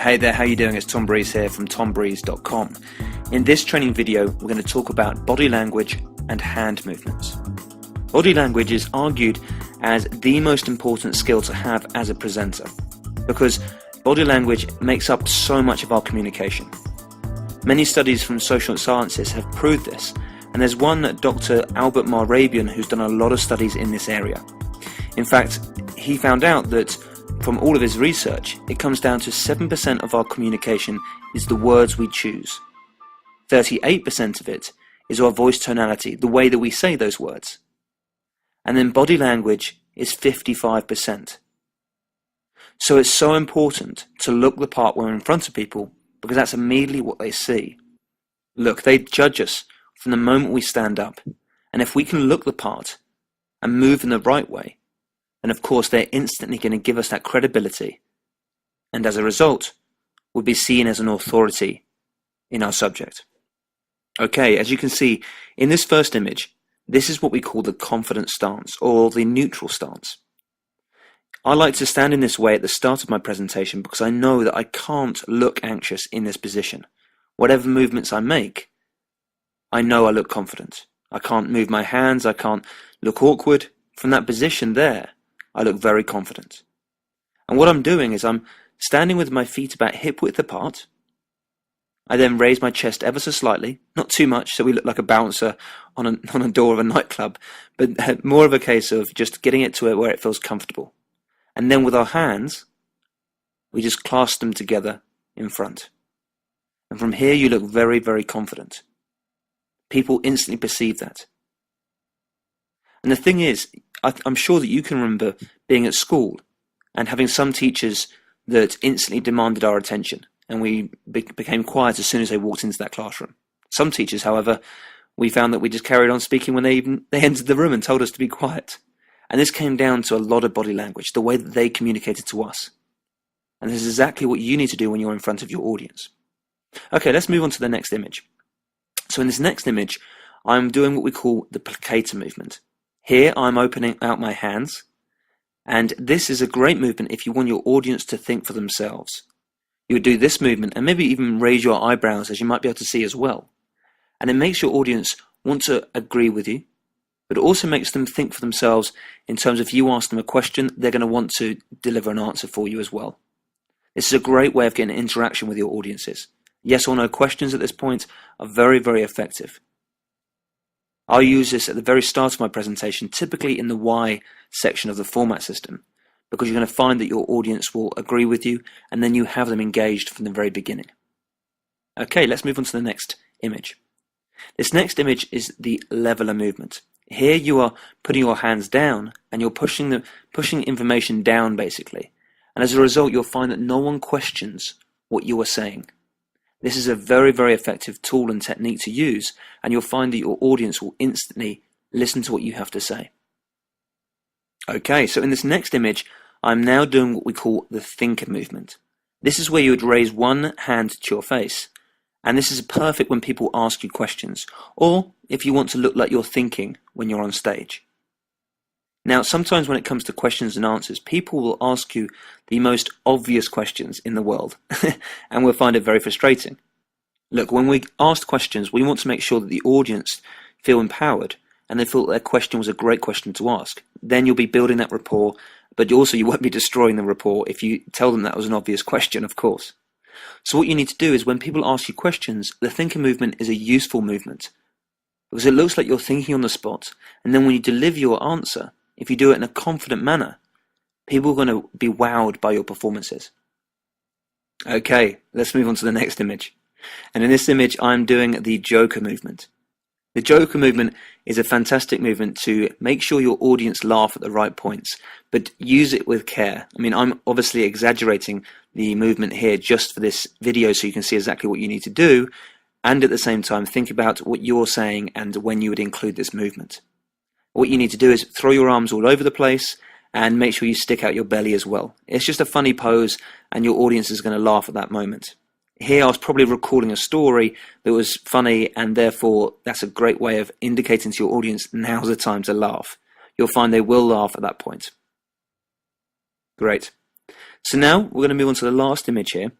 Hey there, how you doing? It's Tom Breeze here from tombreeze.com. In this training video, we're going to talk about body language and hand movements. Body language is argued as the most important skill to have as a presenter, because body language makes up so much of our communication. Many studies from social sciences have proved this, and there's one Dr. Albert Mehrabian who's done a lot of studies in this area. In fact, he found out that from all of his research, it comes down to 7% of our communication is the words we choose. 38% of it is our voice tonality, the way that we say those words. And then body language is 55%. So it's so important to look the part when we're in front of people, because that's immediately what they see. Look, they judge us from the moment we stand up. And if we can look the part and move in the right way, and of course they're instantly going to give us that credibility, and as a result we'll be seen as an authority in our subject. Okay, as you can see in this first image, this is what we call the confident stance, or the neutral stance. I like to stand in this way at the start of my presentation because I know that I can't look anxious in this position. Whatever movements I make, I know I look confident. I can't move my hands, I can't look awkward. From that position there, I look very confident. And what I'm doing is I'm standing with my feet about hip width apart. I then raise my chest ever so slightly, not too much so we look like a bouncer on a door of a nightclub, but more of a case of just getting it to where it feels comfortable. And then with our hands, we just clasp them together in front. And from here you look very, very confident. People instantly perceive that. And the thing is, I'm sure that you can remember being at school and having some teachers that instantly demanded our attention, and we became quiet as soon as they walked into that classroom. Some teachers, however, we found that we just carried on speaking when they entered the room and told us to be quiet. And this came down to a lot of body language, the way that they communicated to us. And this is exactly what you need to do when you're in front of your audience. Okay, let's move on to the next image. So in this next image, I'm doing what we call the placator movement. Here I'm opening out my hands, and this is a great movement if you want your audience to think for themselves. You would do this movement and maybe even raise your eyebrows, as you might be able to see as well. And it makes your audience want to agree with you, but it also makes them think for themselves in terms of if you ask them a question, they're going to want to deliver an answer for you as well. This is a great way of getting interaction with your audiences. Yes or no questions at this point are very, very effective. I'll use this at the very start of my presentation, typically in the why section of the format system, because you're going to find that your audience will agree with you, and then you have them engaged from the very beginning. Okay, let's move on to the next image. This next image is the leveler movement. Here you are putting your hands down and you're pushing information down basically. And as a result, you'll find that no one questions what you are saying. This is a very, very effective tool and technique to use, and you'll find that your audience will instantly listen to what you have to say. Okay, so in this next image, I'm now doing what we call the thinker movement. This is where you would raise one hand to your face, and this is perfect when people ask you questions, or if you want to look like you're thinking when you're on stage. Now, sometimes when it comes to questions and answers, people will ask you the most obvious questions in the world, and we'll find it very frustrating. Look, when we ask questions, we want to make sure that the audience feel empowered, and they feel that their question was a great question to ask. Then you'll be building that rapport, but you won't be destroying the rapport if you tell them that was an obvious question, of course. So what you need to do is when people ask you questions, the thinker movement is a useful movement, because it looks like you're thinking on the spot, and then when you deliver your answer, if you do it in a confident manner, people are going to be wowed by your performances. Okay, let's move on to the next image. And in this image, I'm doing the Joker movement. The Joker movement is a fantastic movement to make sure your audience laugh at the right points, but use it with care. I mean, I'm obviously exaggerating the movement here just for this video so you can see exactly what you need to do, and at the same time think about what you're saying and when you would include this movement. What you need to do is throw your arms all over the place and make sure you stick out your belly as well. It's just a funny pose and your audience is going to laugh at that moment. Here I was probably recalling a story that was funny, and therefore that's a great way of indicating to your audience now's the time to laugh. You'll find they will laugh at that point. Great. So now we're going to move on to the last image here,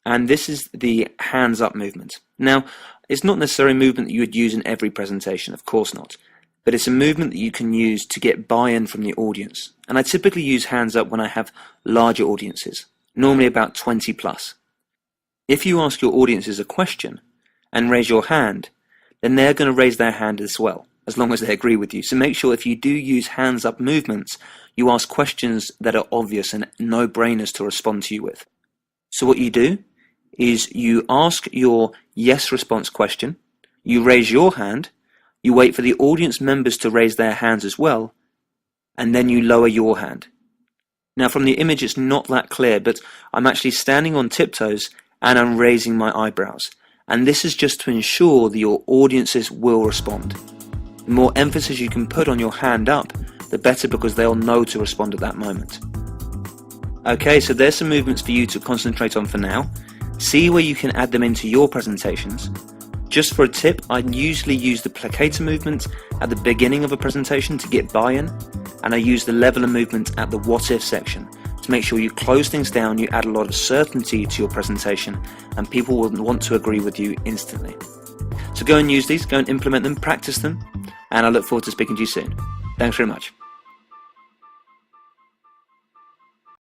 And this is the hands up movement. Now, it's not necessarily a movement that you would use in every presentation, of course not, but it's a movement that you can use to get buy-in from the audience. And I typically use hands up when I have larger audiences, normally about 20 plus. If you ask your audiences a question and raise your hand, then they're going to raise their hand as well, as long as they agree with you. So make sure if you do use hands up movements, you ask questions that are obvious and no-brainers to respond to you with. So what you do is you ask your yes response question, you raise your hand, you wait for the audience members to raise their hands as well, and then you lower your hand. Now from the image it's not that clear, but I'm actually standing on tiptoes and I'm raising my eyebrows. And this is just to ensure that your audiences will respond. The more emphasis you can put on your hand up, the better, because they'll know to respond at that moment. Okay, so there's some movements for you to concentrate on for now. See where you can add them into your presentations. Just for a tip, I usually use the placator movement at the beginning of a presentation to get buy-in, and I use the leveler movement at the what if section to make sure you close things down, you add a lot of certainty to your presentation, and people will want to agree with you instantly. So go and use these, go and implement them, practice them, and I look forward to speaking to you soon. Thanks very much.